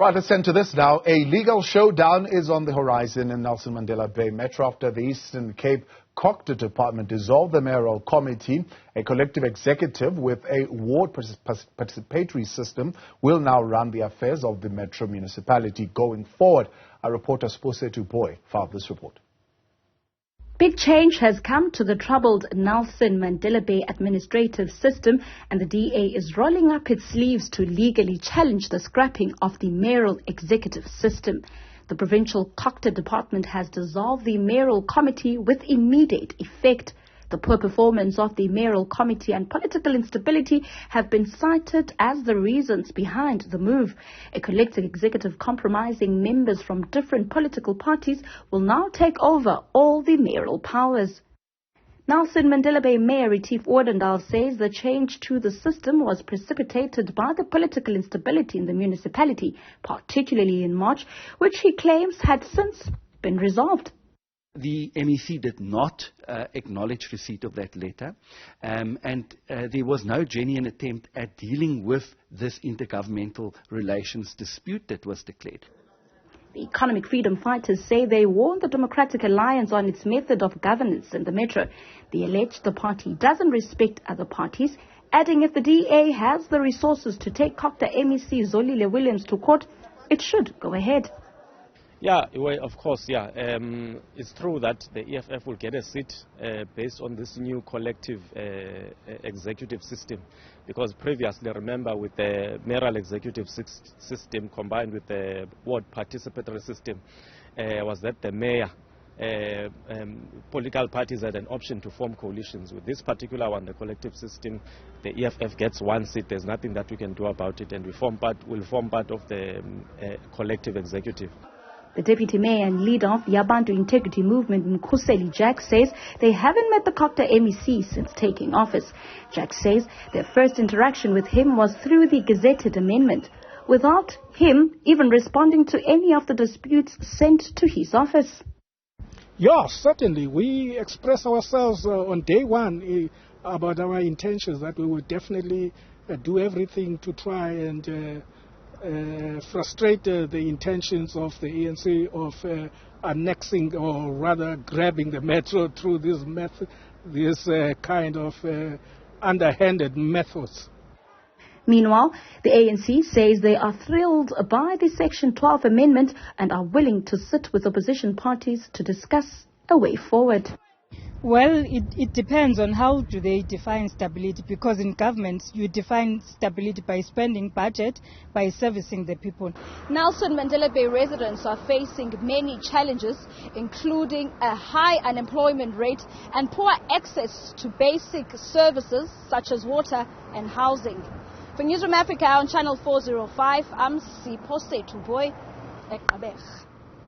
Right, let's send to this now. A legal showdown is on the horizon in Nelson Mandela Bay Metro after the Eastern Cape COGTA department dissolved the Mayoral Committee. A collective executive with a ward participatory system will now run the affairs of the Metro municipality going forward. Our reporter Siphosethu Booi filed this report. Big change has come to the troubled Nelson Mandela Bay administrative system, and the DA is rolling up its sleeves to legally challenge the scrapping of the mayoral executive system. The provincial COGTA department has dissolved the Mayoral Committee with immediate effect. The poor performance of the Mayoral Committee and political instability have been cited as the reasons behind the move. A collective executive comprising members from different political parties will now take over all the mayoral powers. Nelson Mandela Bay Mayor Retief Odendaal says the change to the system was precipitated by the political instability in the municipality, particularly in March, which he claims had since been resolved. The MEC did not acknowledge receipt of that letter, and there was no genuine attempt at dealing with this intergovernmental relations dispute that was declared. The economic freedom fighters say they warned the Democratic Alliance on its method of governance in the Metro. They allege the party doesn't respect other parties, adding if the DA has the resources to take COGTA MEC Zolile Williams to court, it should go ahead. Yeah, well, of course, yeah. It's true that the EFF will get a seat based on this new collective executive system, because previously, remember, with the mayoral executive system combined with the ward participatory system, was that the mayor, political parties had an option to form coalitions. With this particular one, the collective system, the EFF gets one seat. There's nothing that we can do about it, and we'll form part of the collective executive. The deputy mayor and leader of the Yabantu Integrity Movement, Nkuseli Jack, says they haven't met the COGTA MEC since taking office. Jack says their first interaction with him was through the gazetted amendment, without him even responding to any of the disputes sent to his office. Yeah, certainly. We expressed ourselves on day one about our intentions that we would definitely do everything to try and frustrate the intentions of the ANC of annexing, or rather grabbing, the Metro through this method, this kind of underhanded methods. Meanwhile, the ANC says they are thrilled by the Section 12 amendment and are willing to sit with opposition parties to discuss a way forward. Well, it depends on how do they define stability, because in government you define stability by spending budget, by servicing the people. Nelson Mandela Bay residents are facing many challenges, including a high unemployment rate and poor access to basic services such as water and housing. For Newzroom Afrika on Channel 405, I'm Siphosethu Booi.